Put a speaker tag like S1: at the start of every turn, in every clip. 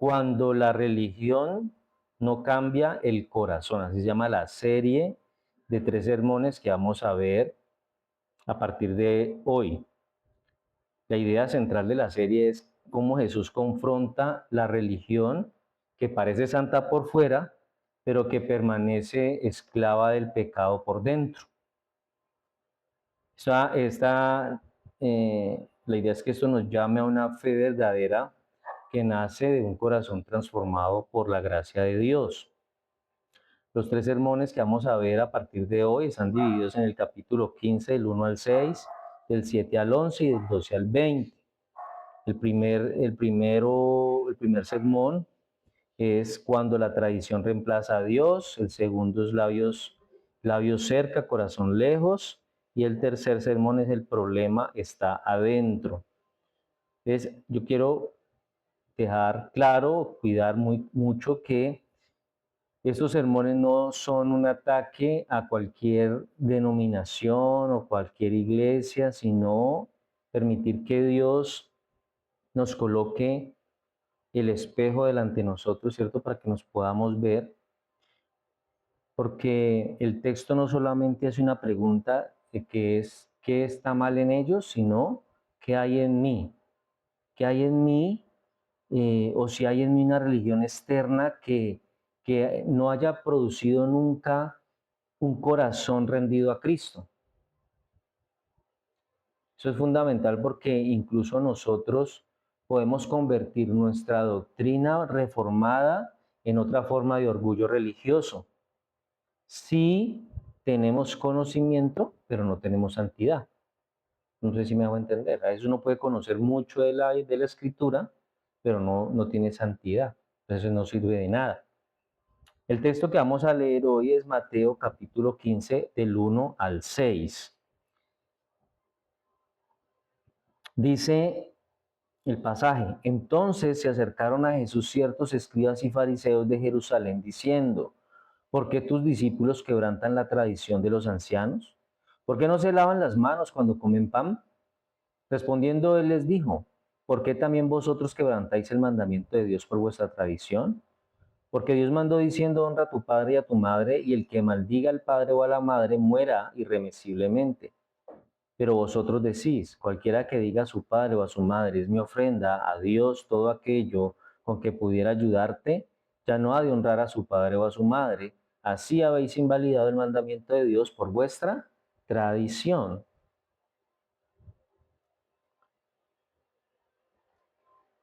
S1: cuando la religión no cambia el corazón. Así se llama la serie de 3 sermones que vamos a ver a partir de hoy. La idea central de la serie es cómo Jesús confronta la religión que parece santa por fuera, pero que permanece esclava del pecado por dentro. La idea es que esto nos llame a una fe verdadera que nace de un corazón transformado por la gracia de Dios. Los 3 sermones que vamos a ver a partir de hoy están divididos en el capítulo 15, del 1 al 6, del 7 al 11 y del 12 al 20. El primer sermón es cuando la tradición reemplaza a Dios, el segundo es labios cerca, corazón lejos, y el tercer sermón es el problema está adentro. Entonces, yo quiero dejar claro, cuidar mucho que estos sermones no son un ataque a cualquier denominación o cualquier iglesia, sino permitir que Dios nos coloque el espejo delante de nosotros, ¿cierto? Para que nos podamos ver, porque el texto no solamente hace una pregunta de qué está mal en ellos, sino qué hay en mí, qué hay en mí, o si hay en mí una religión externa que no haya producido nunca un corazón rendido a Cristo. Eso es fundamental porque incluso nosotros podemos convertir nuestra doctrina reformada en otra forma de orgullo religioso. Si tenemos conocimiento, pero no tenemos santidad. No sé si me hago entender. A veces uno puede conocer mucho de la escritura, pero no tiene santidad. Entonces no sirve de nada. El texto que vamos a leer hoy es Mateo capítulo 15, del 1 al 6. Dice el pasaje: entonces se acercaron a Jesús ciertos escribas y fariseos de Jerusalén diciendo: ¿por qué tus discípulos quebrantan la tradición de los ancianos? ¿Por qué no se lavan las manos cuando comen pan? Respondiendo él les dijo: ¿por qué también vosotros quebrantáis el mandamiento de Dios por vuestra tradición? Porque Dios mandó diciendo: honra a tu padre y a tu madre, y el que maldiga al padre o a la madre muera irremisiblemente. Pero vosotros decís: cualquiera que diga a su padre o a su madre, es mi ofrenda a Dios todo aquello con que pudiera ayudarte, ya no ha de honrar a su padre o a su madre. Así habéis invalidado el mandamiento de Dios por vuestra tradición.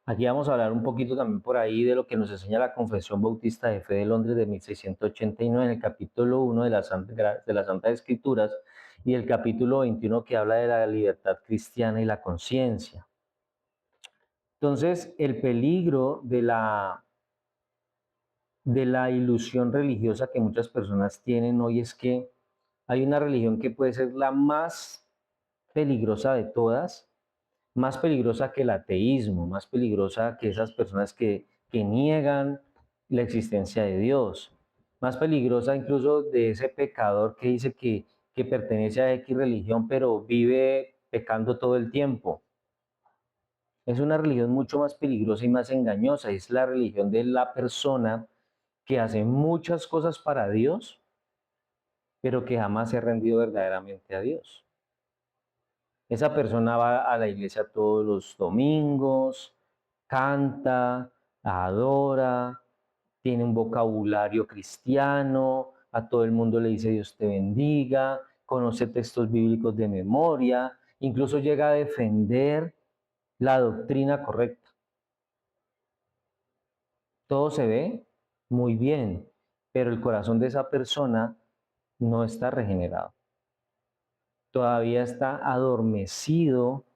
S1: Aquí vamos a hablar un poquito también por ahí de lo que nos enseña la Confesión Bautista de Fe de Londres de 1689 en el capítulo 1 de las Santas Escrituras y el capítulo 21 que habla de la libertad cristiana y la conciencia. Entonces, el peligro de la ilusión religiosa que muchas personas tienen hoy es que hay una religión que puede ser la más peligrosa de todas, más peligrosa que el ateísmo, más peligrosa que esas personas que niegan la existencia de Dios, más peligrosa incluso de ese pecador que dice que pertenece a X religión, pero vive pecando todo el tiempo. Es una religión mucho más peligrosa y más engañosa. Es la religión de la persona que hace muchas cosas para Dios, pero que jamás se ha rendido verdaderamente a Dios. Esa persona va a la iglesia todos los domingos, canta, adora, tiene un vocabulario cristiano, a todo el mundo le dice Dios te bendiga, conoce textos bíblicos de memoria, incluso llega a defender la doctrina correcta. Todo se ve muy bien, pero el corazón de esa persona no está regenerado. Todavía está adormecido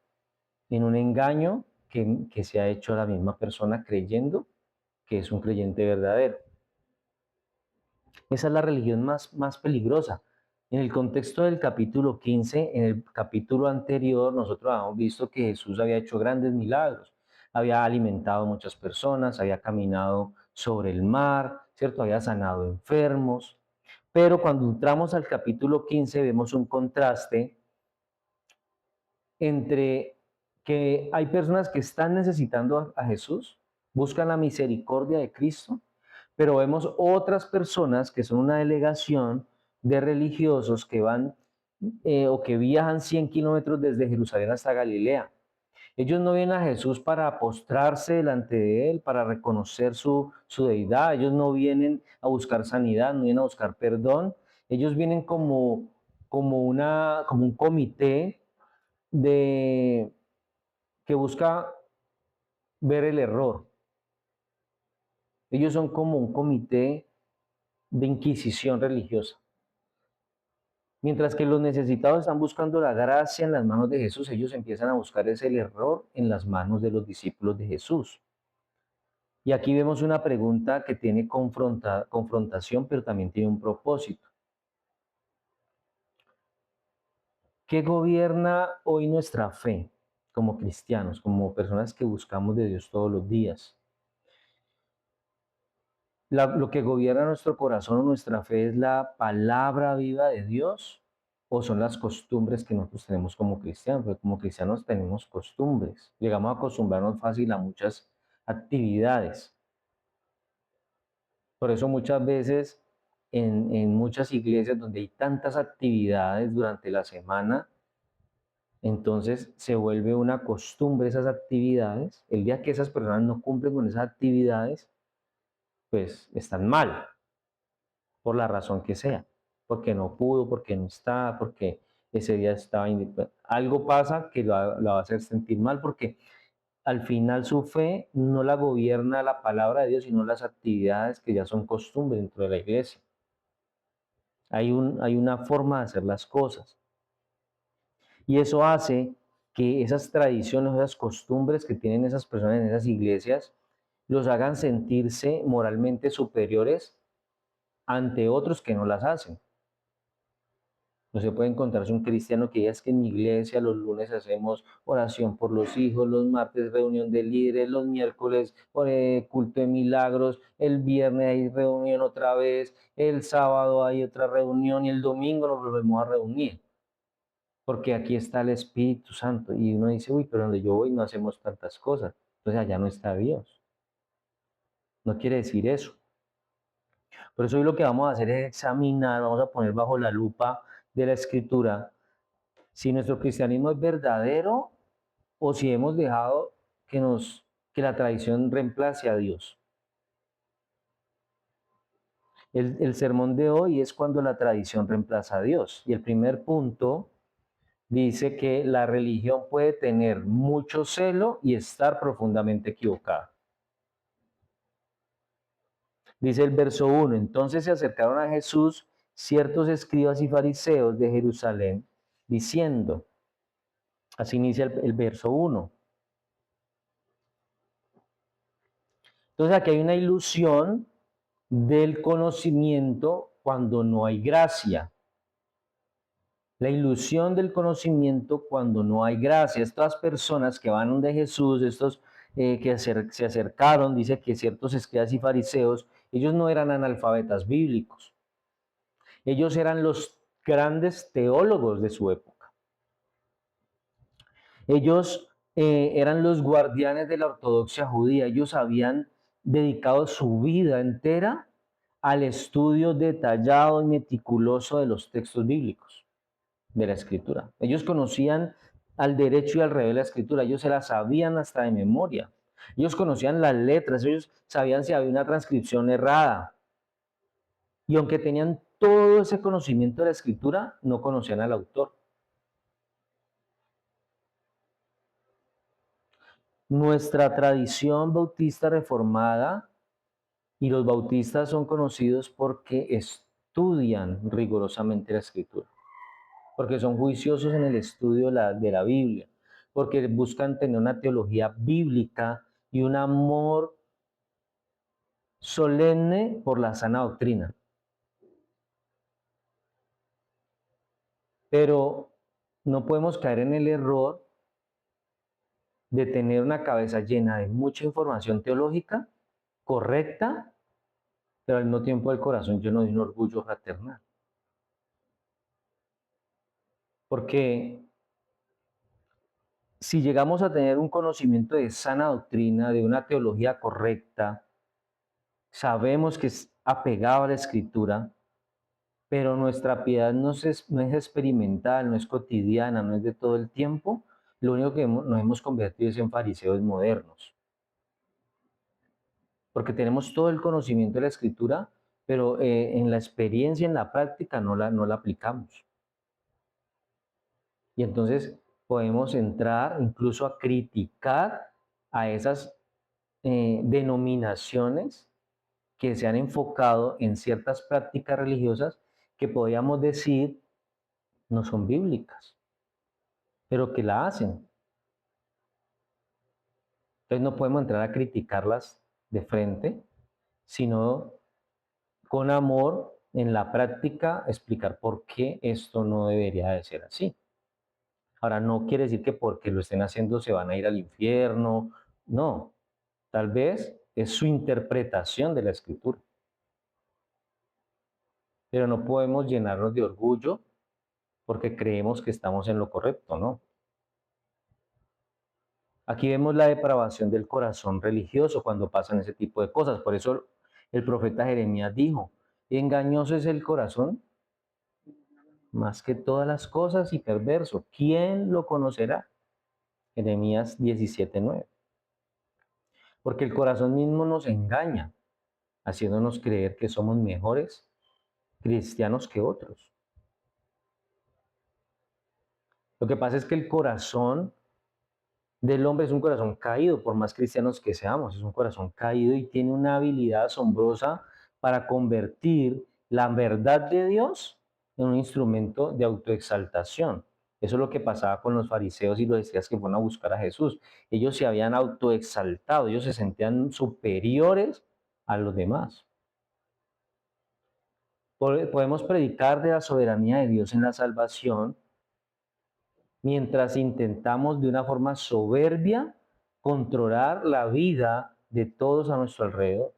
S1: en un engaño que se ha hecho a la misma persona creyendo que es un creyente verdadero. Esa es la religión más peligrosa. En el contexto del capítulo 15, en el capítulo anterior, nosotros habíamos visto que Jesús había hecho grandes milagros. Había alimentado a muchas personas, había caminado sobre el mar, ¿cierto? Había sanado enfermos. Pero cuando entramos al capítulo 15 vemos un contraste entre que hay personas que están necesitando a Jesús buscan la misericordia de Cristo, pero vemos otras personas que son una delegación de religiosos que van o que viajan 100 kilómetros desde Jerusalén hasta Galilea. Ellos no vienen a Jesús para postrarse delante de Él, para reconocer su deidad. Ellos no vienen a buscar sanidad, no vienen a buscar perdón. Ellos vienen como un comité de, que busca ver el error. Ellos son como un comité de inquisición religiosa. Mientras que los necesitados están buscando la gracia en las manos de Jesús, ellos empiezan a buscar ese error en las manos de los discípulos de Jesús. Y aquí vemos una pregunta que tiene confrontación, pero también tiene un propósito. ¿Qué gobierna hoy nuestra fe como cristianos, como personas que buscamos de Dios todos los días? Lo que gobierna nuestro corazón o nuestra fe es la palabra viva de Dios o son las costumbres que nosotros tenemos como cristianos, porque como cristianos tenemos costumbres, llegamos a acostumbrarnos fácil a muchas actividades. Por eso muchas veces en muchas iglesias donde hay tantas actividades durante la semana, entonces se vuelve una costumbre esas actividades. El día que esas personas no cumplen con esas actividades, pues están mal, por la razón que sea, porque no pudo, porque no está, porque ese día estaba algo pasa que la va a hacer sentir mal, porque al final su fe no la gobierna la palabra de Dios, sino las actividades que ya son costumbre dentro de la iglesia. Hay una forma de hacer las cosas. Y eso hace que esas tradiciones, esas costumbres que tienen esas personas en esas iglesias, los hagan sentirse moralmente superiores ante otros que no las hacen. No se puede encontrarse un cristiano que diga es que en mi iglesia los lunes hacemos oración por los hijos, los martes reunión de líderes, los miércoles culto de milagros, el viernes hay reunión otra vez, el sábado hay otra reunión y el domingo nos volvemos a reunir. Porque aquí está el Espíritu Santo y uno dice, uy, pero donde yo voy no hacemos tantas cosas. Entonces allá no está Dios. No quiere decir eso. Por eso hoy lo que vamos a hacer es examinar, vamos a poner bajo la lupa de la Escritura si nuestro cristianismo es verdadero o si hemos dejado que la tradición reemplace a Dios. El sermón de hoy es cuando la tradición reemplaza a Dios. Y el primer punto dice que la religión puede tener mucho celo y estar profundamente equivocada. Dice el verso 1, entonces se acercaron a Jesús ciertos escribas y fariseos de Jerusalén, diciendo, así inicia el verso 1. Entonces aquí hay una ilusión del conocimiento cuando no hay gracia. La ilusión del conocimiento cuando no hay gracia. Estas personas que van de Jesús, estos que se acercaron, dice que ciertos escribas y fariseos, ellos no eran analfabetas bíblicos. Ellos eran los grandes teólogos de su época. Ellos eran los guardianes de la ortodoxia judía. Ellos habían dedicado su vida entera al estudio detallado y meticuloso de los textos bíblicos, de la escritura. Ellos conocían al derecho y al revés de la escritura. Ellos se la sabían hasta de memoria. Ellos conocían las letras. Ellos sabían si había una transcripción errada. Y aunque tenían todo ese conocimiento de la escritura, no conocían al autor. Nuestra tradición bautista reformada y los bautistas son conocidos porque estudian rigurosamente la escritura, porque son juiciosos en el estudio de la Biblia, porque buscan tener una teología bíblica y un amor solemne por la sana doctrina. Pero no podemos caer en el error de tener una cabeza llena de mucha información teológica correcta, pero al mismo tiempo el corazón lleno de un orgullo fraternal. Porque si llegamos a tener un conocimiento de sana doctrina, de una teología correcta, sabemos que es apegado a la escritura, pero nuestra piedad no es experimental, no es cotidiana, no es de todo el tiempo, lo único que nos hemos convertido es en fariseos modernos, porque tenemos todo el conocimiento de la escritura, pero en la experiencia, en la práctica, no la aplicamos. Y entonces podemos entrar incluso a criticar a esas denominaciones que se han enfocado en ciertas prácticas religiosas que podríamos decir no son bíblicas, pero que la hacen. Entonces no podemos entrar a criticarlas de frente, sino con amor en la práctica explicar por qué esto no debería de ser así. Ahora, no quiere decir que porque lo estén haciendo se van a ir al infierno, no, tal vez es su interpretación de la escritura, pero no podemos llenarnos de orgullo porque creemos que estamos en lo correcto, ¿no? Aquí vemos la depravación del corazón religioso cuando pasan ese tipo de cosas. Por eso el profeta Jeremías dijo, engañoso es el corazón más que todas las cosas y perverso. ¿Quién lo conocerá? Jeremías 17:9. Porque el corazón mismo nos engaña, haciéndonos creer que somos mejores cristianos que otros. Lo que pasa es que el corazón del hombre es un corazón caído, por más cristianos que seamos, es un corazón caído y tiene una habilidad asombrosa para convertir la verdad de Dios en un instrumento de autoexaltación. Eso es lo que pasaba con los fariseos y los escribas que fueron a buscar a Jesús. Ellos se habían autoexaltado, ellos se sentían superiores a los demás. Podemos predicar de la soberanía de Dios en la salvación mientras intentamos de una forma soberbia controlar la vida de todos a nuestro alrededor.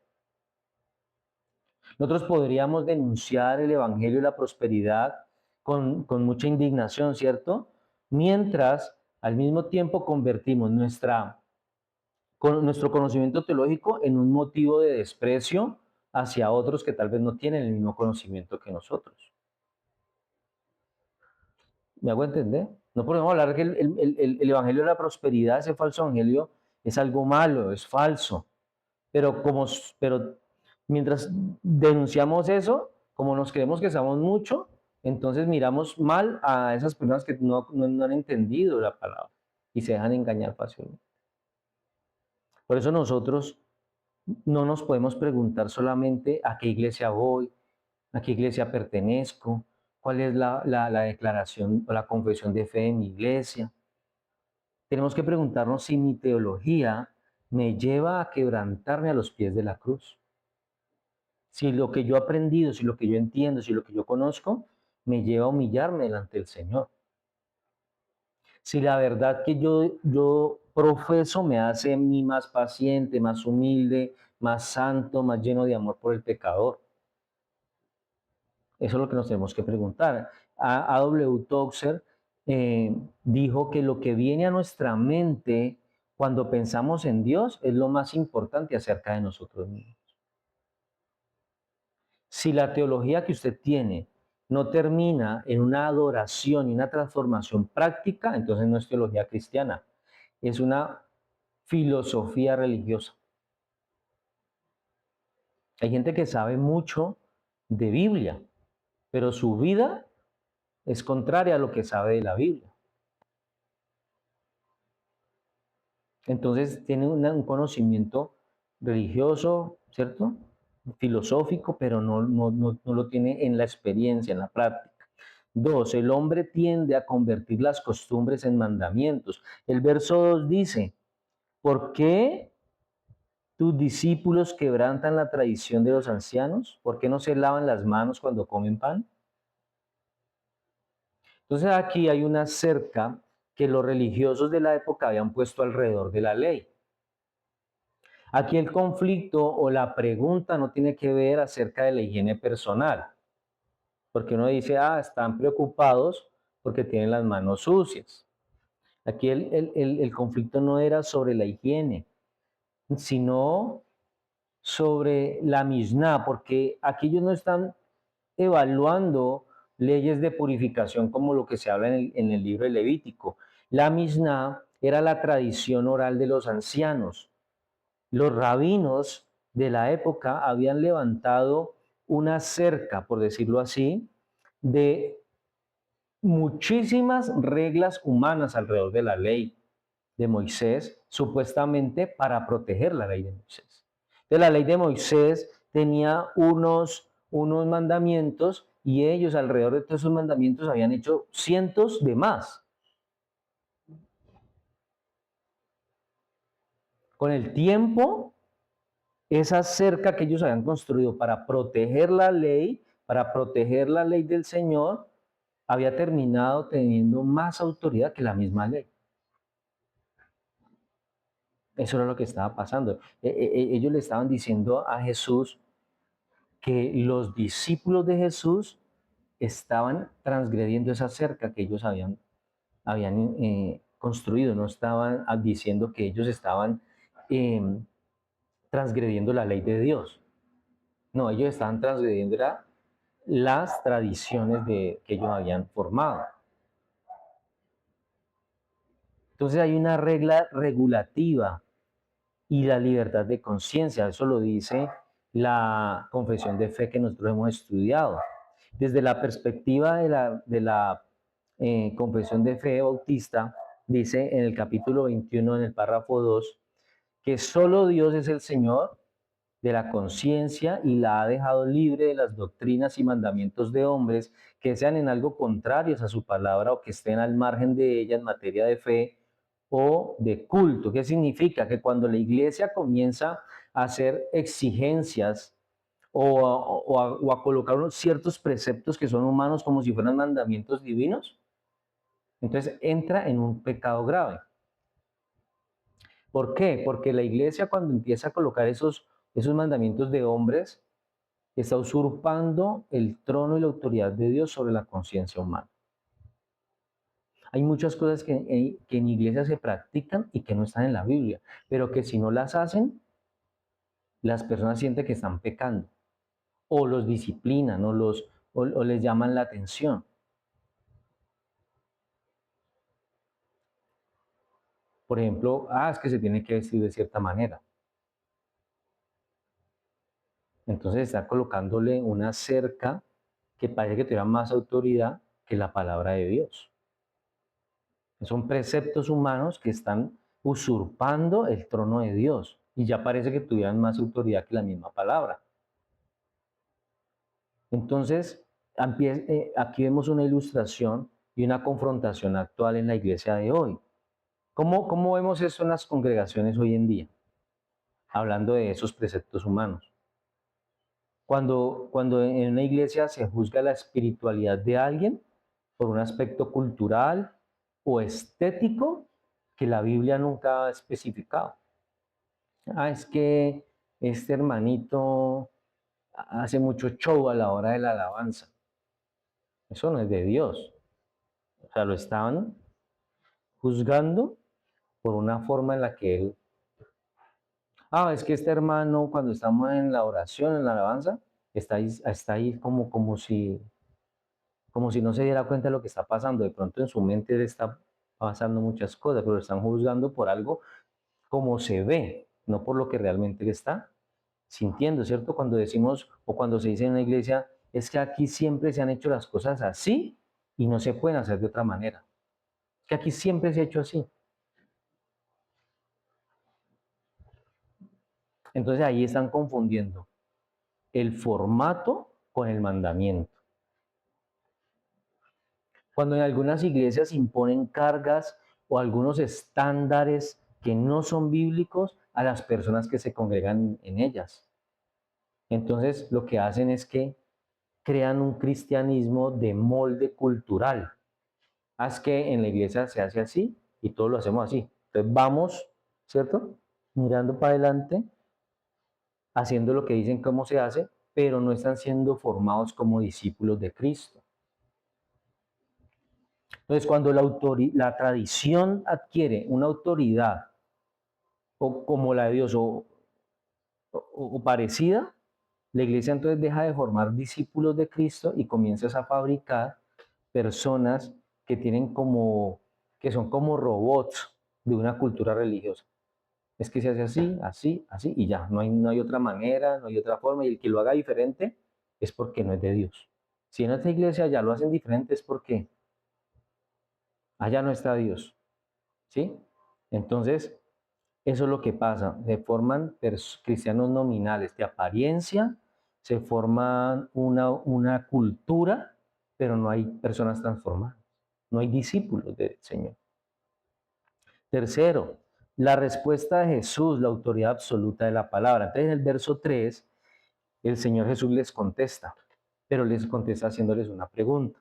S1: Nosotros podríamos denunciar el Evangelio y la prosperidad con mucha indignación, ¿cierto? Mientras al mismo tiempo convertimos nuestro conocimiento teológico en un motivo de desprecio hacia otros que tal vez no tienen el mismo conocimiento que nosotros. ¿Me hago entender? No podemos hablar que el Evangelio de la prosperidad, ese falso evangelio, es algo malo, es falso. Pero mientras denunciamos eso, como nos creemos que sabemos mucho, entonces miramos mal a esas personas que no han entendido la palabra y se dejan engañar fácilmente. Por eso nosotros no nos podemos preguntar solamente a qué iglesia voy, a qué iglesia pertenezco, cuál es la declaración o la confesión de fe en mi iglesia. Tenemos que preguntarnos si mi teología me lleva a quebrantarme a los pies de la cruz. Si lo que yo he aprendido, si lo que yo entiendo, si lo que yo conozco, me lleva a humillarme delante del Señor. Si la verdad que yo profeso me hace a mí más paciente, más humilde, más santo, más lleno de amor por el pecador. Eso es lo que nos tenemos que preguntar. A.W. Tozer dijo que lo que viene a nuestra mente cuando pensamos en Dios es lo más importante acerca de nosotros mismos. Si la teología que usted tiene no termina en una adoración y una transformación práctica, entonces no es teología cristiana, es una filosofía religiosa. Hay gente que sabe mucho de Biblia, pero su vida es contraria a lo que sabe de la Biblia. Entonces tiene un conocimiento religioso, ¿cierto? Filosófico, pero no lo tiene en la experiencia, en la práctica. Dos, el hombre tiende a convertir las costumbres en mandamientos. El verso 2 dice, ¿por qué tus discípulos quebrantan la tradición de los ancianos? ¿Por qué no se lavan las manos cuando comen pan? Entonces aquí hay una cerca que los religiosos de la época habían puesto alrededor de la ley. Aquí el conflicto o la pregunta no tiene que ver acerca de la higiene personal, porque uno dice, están preocupados porque tienen las manos sucias. Aquí el conflicto no era sobre la higiene, sino sobre la Misná, porque aquí ellos no están evaluando leyes de purificación como lo que se habla en el libro de Levítico. La Misná era la tradición oral de los ancianos. Los rabinos de la época habían levantado una cerca, por decirlo así, de muchísimas reglas humanas alrededor de la ley de Moisés, supuestamente para proteger la ley de Moisés. Entonces, la ley de Moisés tenía unos mandamientos y ellos alrededor de todos esos mandamientos habían hecho cientos de más. Con el tiempo, esa cerca que ellos habían construido para proteger la ley del Señor, había terminado teniendo más autoridad que la misma ley. Eso era lo que estaba pasando. Ellos le estaban diciendo a Jesús que los discípulos de Jesús estaban transgrediendo esa cerca que ellos habían construido, no estaban diciendo que ellos estaban eh, transgrediendo la ley de Dios. No, ellos estaban transgrediendo las tradiciones que ellos habían formado. Entonces hay una regla regulativa y la libertad de conciencia, eso lo dice la confesión de fe que nosotros hemos estudiado. Desde la perspectiva de la confesión de fe bautista, dice en el capítulo 21, en el párrafo 2, que solo Dios es el Señor de la conciencia y la ha dejado libre de las doctrinas y mandamientos de hombres que sean en algo contrarios a su palabra o que estén al margen de ella en materia de fe o de culto. ¿Qué significa? Que cuando la iglesia comienza a hacer exigencias o a colocar unos ciertos preceptos que son humanos como si fueran mandamientos divinos, entonces entra en un pecado grave. ¿Por qué? Porque la iglesia cuando empieza a colocar esos mandamientos de hombres, está usurpando el trono y la autoridad de Dios sobre la conciencia humana. Hay muchas cosas que en iglesia se practican y que no están en la Biblia, pero que si no las hacen, las personas sienten que están pecando, o los disciplinan, o les llaman la atención. Por ejemplo, es que se tiene que vestir de cierta manera. Entonces está colocándole una cerca que parece que tuviera más autoridad que la palabra de Dios. Son preceptos humanos que están usurpando el trono de Dios y ya parece que tuvieran más autoridad que la misma palabra. Entonces, aquí vemos una ilustración y una confrontación actual en la iglesia de hoy. ¿Cómo vemos eso en las congregaciones hoy en día? Hablando de esos preceptos humanos. Cuando en una iglesia se juzga la espiritualidad de alguien por un aspecto cultural o estético que la Biblia nunca ha especificado. Es que este hermanito hace mucho show a la hora de la alabanza. Eso no es de Dios. O sea, lo estaban juzgando por una forma en la que él... es que este hermano cuando estamos en la oración, en la alabanza, está ahí como si no se diera cuenta de lo que está pasando. De pronto en su mente le está pasando muchas cosas, pero lo están juzgando por algo como se ve, no por lo que realmente le está sintiendo, ¿cierto? Cuando decimos o cuando se dice en una iglesia, es que aquí siempre se han hecho las cosas así y no se pueden hacer de otra manera. Es que aquí siempre se ha hecho así. Entonces ahí están confundiendo el formato con el mandamiento. Cuando en algunas iglesias imponen cargas o algunos estándares que no son bíblicos a las personas que se congregan en ellas. Entonces lo que hacen es que crean un cristianismo de molde cultural. Haz que en la iglesia se hace así y todos lo hacemos así. Entonces vamos, ¿cierto? Mirando para adelante, haciendo lo que dicen cómo se hace, pero no están siendo formados como discípulos de Cristo. Entonces, cuando la tradición adquiere una autoridad o como la de Dios o parecida, la iglesia entonces deja de formar discípulos de Cristo y comienzas a fabricar personas que tienen que son como robots de una cultura religiosa. Es que se hace así, así, así y ya. No hay otra manera, no hay otra forma. Y el que lo haga diferente es porque no es de Dios. Si en otra iglesia ya lo hacen diferente es porque allá no está Dios. ¿Sí? Entonces, eso es lo que pasa. Se forman cristianos nominales de apariencia, se forman una cultura, pero no hay personas transformadas. No hay discípulos del Señor. Tercero, la respuesta de Jesús, la autoridad absoluta de la palabra. Entonces, en el verso 3, el Señor Jesús les contesta, pero les contesta haciéndoles una pregunta.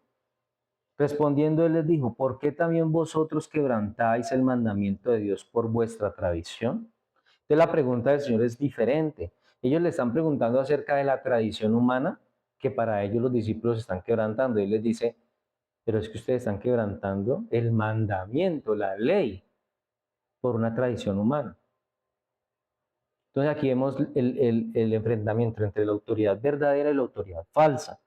S1: Respondiendo, él les dijo, ¿por qué también vosotros quebrantáis el mandamiento de Dios por vuestra tradición? Entonces, la pregunta del Señor es diferente. Ellos le están preguntando acerca de la tradición humana, que para ellos los discípulos están quebrantando. Y él les dice, pero es que ustedes están quebrantando el mandamiento, la ley, por una tradición humana. Entonces aquí vemos el enfrentamiento entre la autoridad verdadera y la autoridad falsa.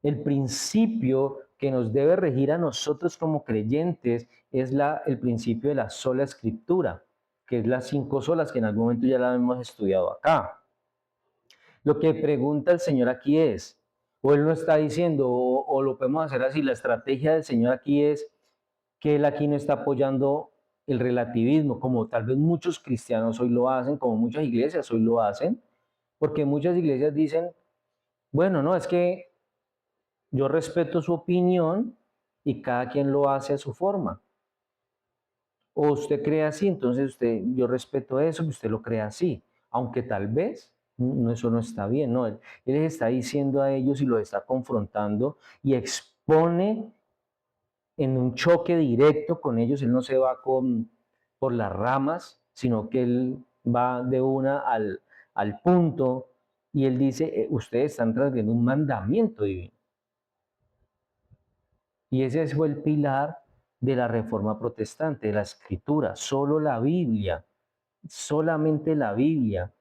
S1: El principio que nos debe regir a nosotros como creyentes es el principio de la sola escritura, que es las 5 solas que en algún momento ya la hemos estudiado acá. Lo que pregunta el Señor aquí es, o Él no está diciendo, o lo podemos hacer así, la estrategia del Señor aquí es que Él aquí no está apoyando el relativismo, como tal vez muchos cristianos hoy lo hacen, como muchas iglesias hoy lo hacen, porque muchas iglesias dicen, bueno, no, es que yo respeto su opinión y cada quien lo hace a su forma. O usted cree así, entonces yo respeto eso, que usted lo crea así, aunque tal vez eso no está bien, no, él les está diciendo a ellos y los está confrontando y expone en un choque directo con ellos, él no se va por las ramas, sino que él va de una al punto y él dice, ustedes están transgrediendo un mandamiento divino. Y ese fue el pilar de la reforma protestante, de la escritura, solo la Biblia, solamente la Biblia,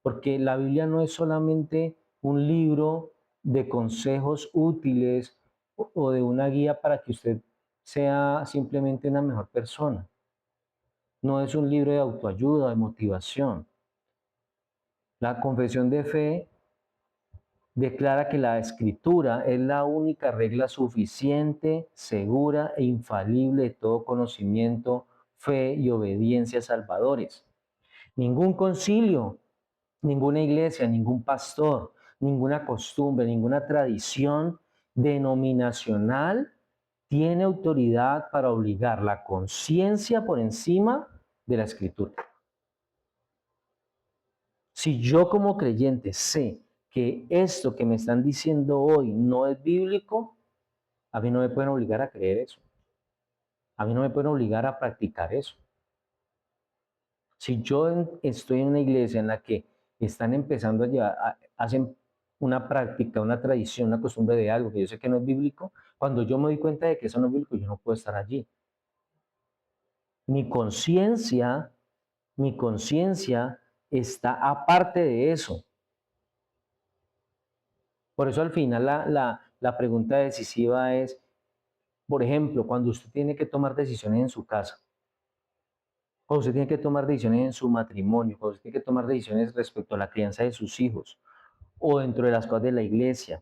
S1: porque la Biblia no es solamente un libro de consejos útiles o de una guía para que usted sea simplemente una mejor persona. No es un libro de autoayuda, de motivación. La confesión de fe declara que la escritura es la única regla suficiente, segura e infalible de todo conocimiento, fe y obediencia salvadores. Ningún concilio, ninguna iglesia, ningún pastor, ninguna costumbre, ninguna tradición denominacional tiene autoridad para obligar la conciencia por encima de la escritura. Si yo como creyente sé que esto que me están diciendo hoy no es bíblico, a mí no me pueden obligar a creer eso. A mí no me pueden obligar a practicar eso. Si yo estoy en una iglesia en la que están empezando a llevar, hacen una práctica, una tradición, una costumbre de algo que yo sé que no es bíblico, cuando yo me doy cuenta de que eso no es bíblico, yo no puedo estar allí. Mi conciencia, mi conciencia está aparte de eso. Por eso al final la pregunta decisiva es, por ejemplo, cuando usted tiene que tomar decisiones en su casa, cuando usted tiene que tomar decisiones en su matrimonio, cuando usted tiene que tomar decisiones respecto a la crianza de sus hijos o dentro de las cosas de la iglesia,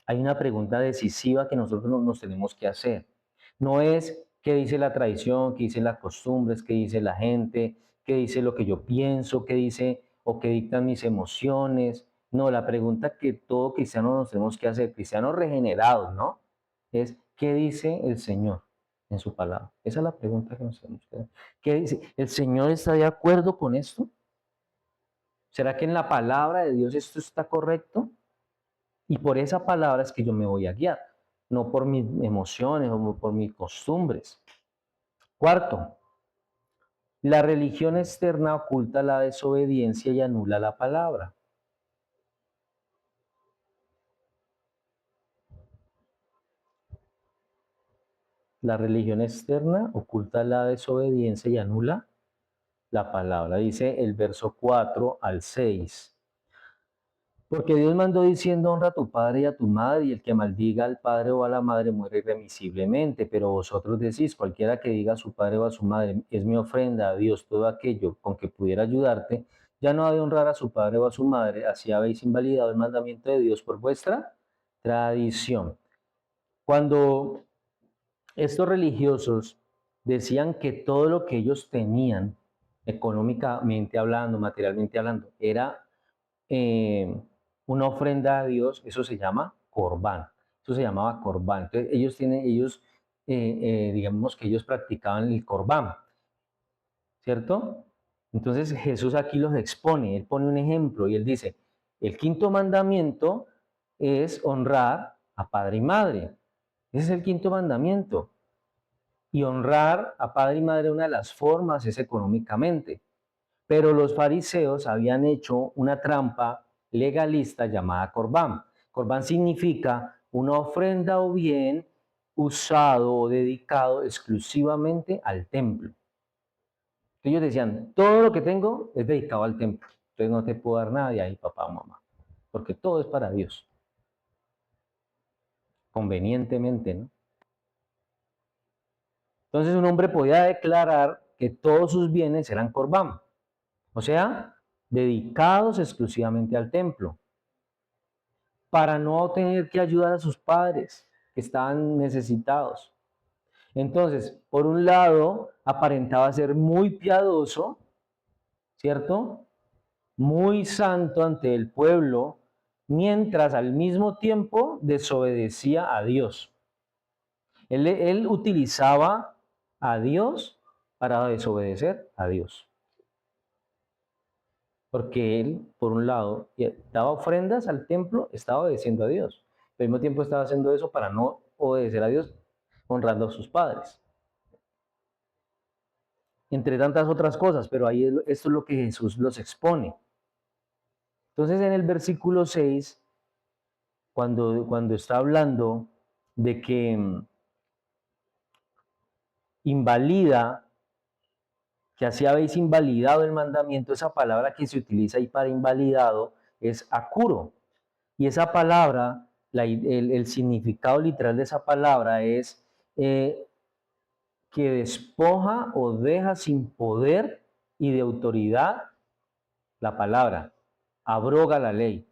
S1: hay una pregunta decisiva que nosotros nos tenemos que hacer. No es qué dice la tradición, qué dicen las costumbres, qué dice la gente, qué dice lo que yo pienso, qué dice o qué dictan mis emociones. No, la pregunta que todo cristiano nos tenemos que hacer, cristianos regenerados, ¿no? Es ¿qué dice el Señor en su palabra? Esa es la pregunta que nos tenemos que hacer. ¿Qué dice? ¿El Señor está de acuerdo con esto? ¿Será que en la palabra de Dios esto está correcto? Y por esa palabra es que yo me voy a guiar, no por mis emociones o por mis costumbres. Cuarto, la religión externa oculta la desobediencia y anula la palabra. La religión externa oculta la desobediencia y anula la palabra. Dice el verso 4 al 6. Porque Dios mandó diciendo, honra a tu padre y a tu madre, y el que maldiga al padre o a la madre muere irremisiblemente. Pero vosotros decís, cualquiera que diga a su padre o a su madre, es mi ofrenda a Dios todo aquello con que pudiera ayudarte, ya no ha de honrar a su padre o a su madre, así habéis invalidado el mandamiento de Dios por vuestra tradición. Cuando estos religiosos decían que todo lo que ellos tenían, económicamente hablando, materialmente hablando, era eh, una ofrenda a Dios, eso se llama corbán, eso se llamaba corbán. Entonces digamos que ellos practicaban el corbán, ¿cierto? Entonces Jesús aquí los expone, él pone un ejemplo y él dice, el quinto mandamiento es honrar a padre y madre. Ese es el quinto mandamiento. Y honrar a padre y madre, una de las formas es económicamente. Pero los fariseos habían hecho una trampa legalista llamada corbán. Corbán significa una ofrenda o bien usado o dedicado exclusivamente al templo. Ellos decían, todo lo que tengo es dedicado al templo. Entonces no te puedo dar nada de ahí, papá o mamá, porque todo es para Dios, convenientemente, ¿no? Entonces un hombre podía declarar que todos sus bienes eran corbán, o sea, dedicados exclusivamente al templo, para no tener que ayudar a sus padres que estaban necesitados. Entonces, por un lado, aparentaba ser muy piadoso, ¿cierto? Muy santo ante el pueblo, mientras al mismo tiempo desobedecía a Dios. Él utilizaba a Dios para desobedecer a Dios. Porque él, por un lado, daba ofrendas al templo, estaba obedeciendo a Dios. Pero al mismo tiempo estaba haciendo eso para no obedecer a Dios, honrando a sus padres. Entre tantas otras cosas, pero ahí esto es lo que Jesús los expone. Entonces en el versículo 6, cuando está hablando de que invalida, que así habéis invalidado el mandamiento, esa palabra que se utiliza ahí para invalidado es acuro. Y esa palabra, el significado literal de esa palabra es que despoja o deja sin poder y de autoridad la palabra, abroga la ley,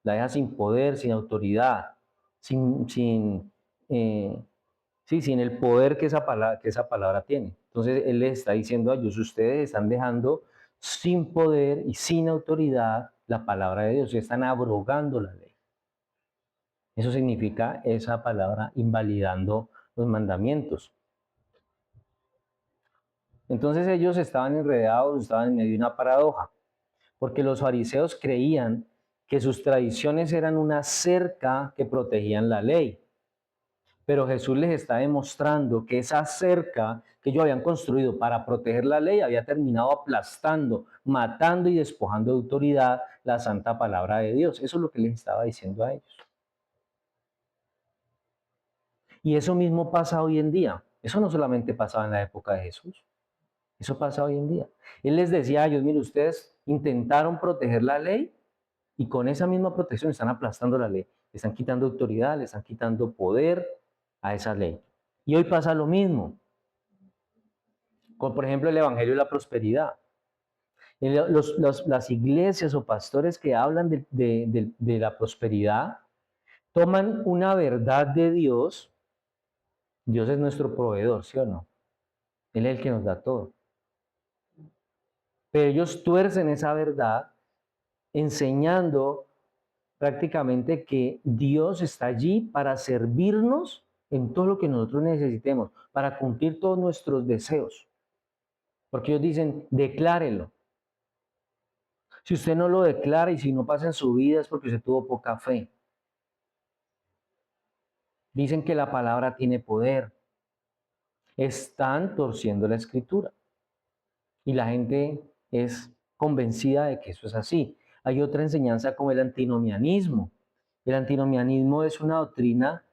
S1: la deja sin poder, sin autoridad, eh, sí, sin el poder que esa palabra tiene. Entonces él les está diciendo a ellos, ustedes están dejando sin poder y sin autoridad la palabra de Dios, están abrogando la ley. Eso significa esa palabra invalidando los mandamientos. Entonces ellos estaban enredados, estaban en medio de una paradoja, porque los fariseos creían que sus tradiciones eran una cerca que protegían la ley. Pero Jesús les está demostrando que esa cerca que ellos habían construido para proteger la ley había terminado aplastando, matando y despojando de autoridad la santa palabra de Dios. Eso es lo que les estaba diciendo a ellos. Y eso mismo pasa hoy en día. Eso no solamente pasaba en la época de Jesús. Eso pasa hoy en día. Él les decía a ellos, mire, ustedes intentaron proteger la ley y con esa misma protección están aplastando la ley. Le están quitando autoridad, le están quitando poder a esa ley. Y hoy pasa lo mismo. Con, por ejemplo, el Evangelio de la Prosperidad. Las iglesias o pastores que hablan de la prosperidad toman una verdad de Dios. Dios es nuestro proveedor, ¿sí o no? Él es el que nos da todo. Pero ellos tuercen esa verdad enseñando prácticamente que Dios está allí para servirnos en todo lo que nosotros necesitemos, para cumplir todos nuestros deseos. Porque ellos dicen, declárelo. Si usted no lo declara y si no pasa en su vida es porque usted tuvo poca fe. Dicen que la palabra tiene poder. Están torciendo la escritura. Y la gente es convencida de que eso es así. Hay otra enseñanza como el antinomianismo. El antinomianismo es una doctrina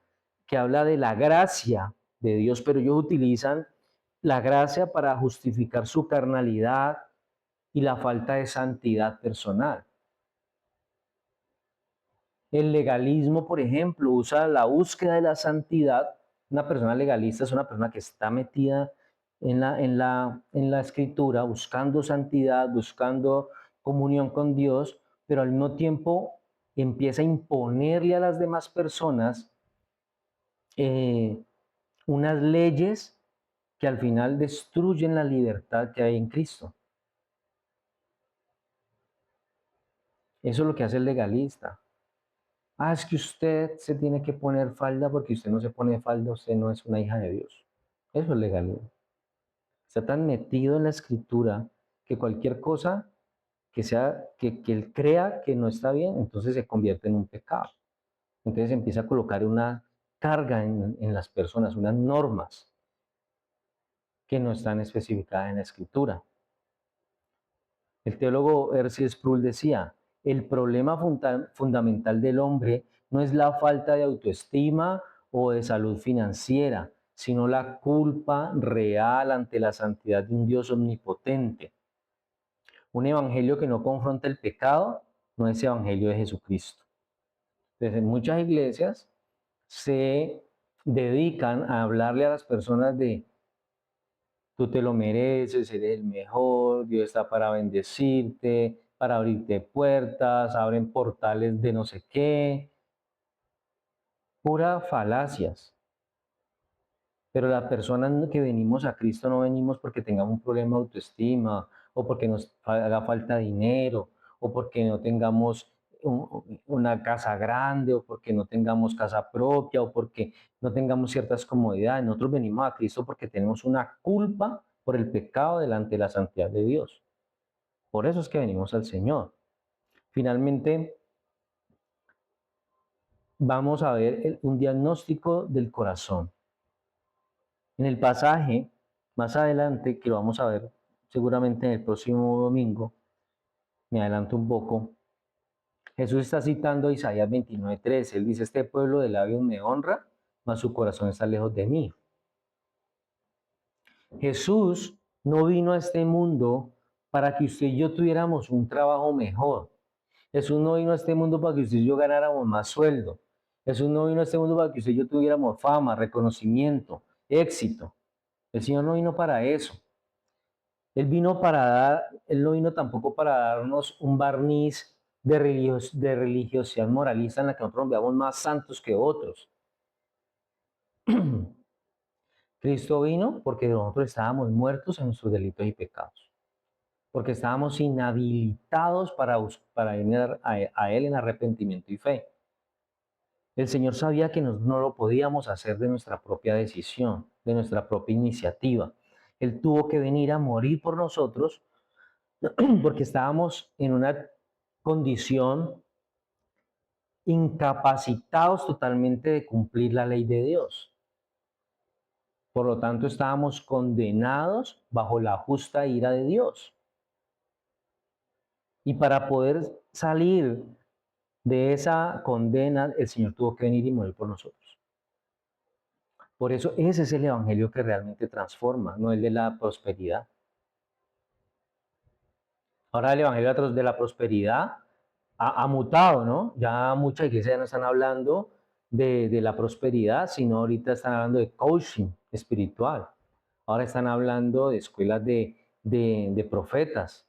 S1: que habla de la gracia de Dios, pero ellos utilizan la gracia para justificar su carnalidad y la falta de santidad personal. El legalismo, por ejemplo, usa la búsqueda de la santidad. Una persona legalista es una persona que está metida en la escritura, buscando santidad, buscando comunión con Dios, pero al mismo tiempo empieza a imponerle a las demás personas eh, unas leyes que al final destruyen la libertad que hay en Cristo. Eso es lo que hace el legalista. Ah, es que usted se tiene que poner falda porque usted no se pone falda, usted no es una hija de Dios. Eso es legalismo. Está tan metido en la escritura que cualquier cosa que él crea que no está bien, entonces se convierte en un pecado. Entonces empieza a colocar una carga en las personas, unas normas que no están especificadas en la escritura. El teólogo Herschel Sproul decía, el problema fundamental del hombre no es la falta de autoestima o de salud financiera, sino la culpa real ante la santidad de un Dios omnipotente. Un evangelio que no confronta el pecado no es evangelio de Jesucristo. Entonces, en muchas iglesias se dedican a hablarle a las personas de tú te lo mereces, eres el mejor, Dios está para bendecirte, para abrirte puertas, abren portales de no sé qué, puras falacias. Pero las personas que venimos a Cristo no venimos porque tengamos un problema de autoestima o porque nos haga falta dinero o porque no tengamos una casa grande o porque no tengamos casa propia o porque no tengamos ciertas comodidades. Nosotros venimos a Cristo porque tenemos una culpa por el pecado delante de la santidad de Dios. Por eso es que venimos al Señor. Finalmente, vamos a ver un diagnóstico del corazón. En el pasaje, más adelante, que lo vamos a ver seguramente en el próximo domingo, me adelanto un poco, Jesús está citando a Isaías 29:13. Él dice, este pueblo de labios me honra, mas su corazón está lejos de mí. Jesús no vino a este mundo para que usted y yo tuviéramos un trabajo mejor. Jesús no vino a este mundo para que usted y yo ganáramos más sueldo. Jesús no vino a este mundo para que usted y yo tuviéramos fama, reconocimiento, éxito. El Señor no vino para eso. Él no vino tampoco para darnos un barniz de religiosidad moralista en la que nosotros nos veamos más santos que otros. Cristo vino porque nosotros estábamos muertos en nuestros delitos y pecados, porque estábamos inhabilitados para venir a Él en arrepentimiento y fe. El Señor sabía que no lo podíamos hacer de nuestra propia decisión, de nuestra propia iniciativa. Él tuvo que venir a morir por nosotros porque estábamos en una condición incapacitados totalmente de cumplir la ley de Dios. Por lo tanto, estábamos condenados bajo la justa ira de Dios. Y para poder salir de esa condena, el Señor tuvo que venir y morir por nosotros. Por eso ese es el evangelio que realmente transforma, no el de la prosperidad. Ahora el evangelio de la prosperidad ha mutado, ¿no? Ya muchas iglesias ya no están hablando de la prosperidad, sino ahorita están hablando de coaching espiritual. Ahora están hablando de escuelas de profetas,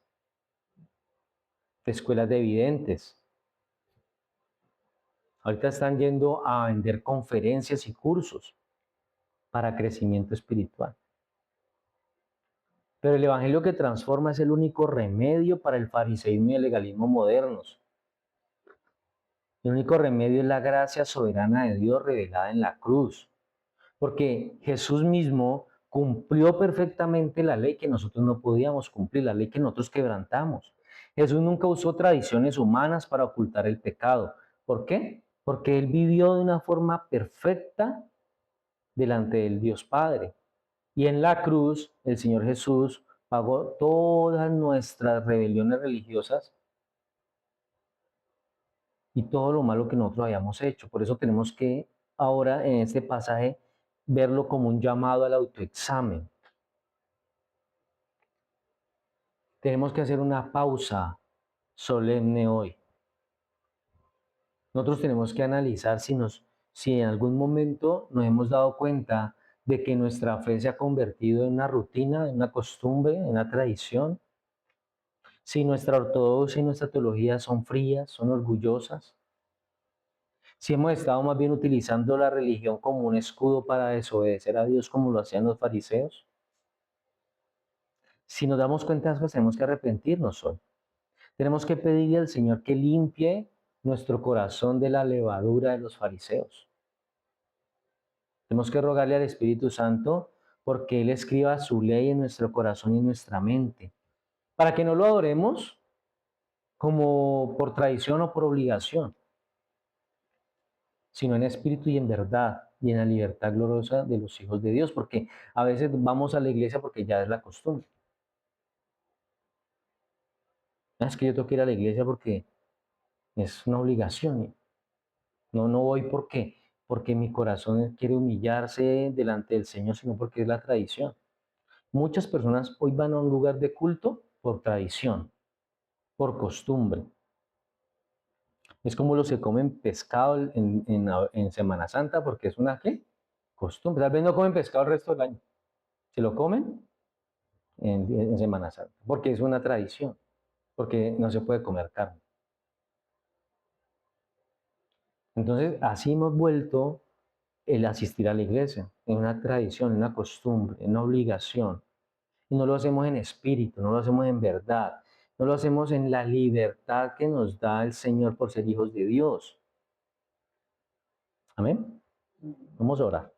S1: de escuelas de videntes. Ahorita están yendo a vender conferencias y cursos para crecimiento espiritual. Pero el evangelio que transforma es el único remedio para el fariseísmo y el legalismo modernos. El único remedio es la gracia soberana de Dios revelada en la cruz. Porque Jesús mismo cumplió perfectamente la ley que nosotros no podíamos cumplir, la ley que nosotros quebrantamos. Jesús nunca usó tradiciones humanas para ocultar el pecado. ¿Por qué? Porque Él vivió de una forma perfecta delante del Dios Padre. Y en la cruz, el Señor Jesús pagó todas nuestras rebeliones religiosas y todo lo malo que nosotros hayamos hecho. Por eso tenemos que ahora en este pasaje verlo como un llamado al autoexamen. Tenemos que hacer una pausa solemne hoy. Nosotros tenemos que analizar si en algún momento nos hemos dado cuenta de que nuestra fe se ha convertido en una rutina, en una costumbre, en una tradición. Si nuestra ortodoxia y nuestra teología son frías, son orgullosas. Si hemos estado más bien utilizando la religión como un escudo para desobedecer a Dios como lo hacían los fariseos. Si nos damos cuenta de eso, tenemos que arrepentirnos hoy. Tenemos que pedirle al Señor que limpie nuestro corazón de la levadura de los fariseos. Tenemos que rogarle al Espíritu Santo porque Él escriba su ley en nuestro corazón y en nuestra mente, para que no lo adoremos como por tradición o por obligación, sino en espíritu y en verdad y en la libertad gloriosa de los hijos de Dios, porque a veces vamos a la iglesia porque ya es la costumbre. Es que yo tengo que ir a la iglesia porque es una obligación. No voy porque mi corazón quiere humillarse delante del Señor, sino porque es la tradición. Muchas personas hoy van a un lugar de culto por tradición, por costumbre. Es como los que comen pescado en Semana Santa porque es una ¿qué? Costumbre. Tal vez no comen pescado el resto del año. Se lo comen en Semana Santa porque es una tradición, porque no se puede comer carne. Entonces, así hemos vuelto el asistir a la iglesia, en una tradición, en una costumbre, en una obligación. Y no lo hacemos en espíritu, no lo hacemos en verdad, no lo hacemos en la libertad que nos da el Señor por ser hijos de Dios. Amén. Vamos a orar.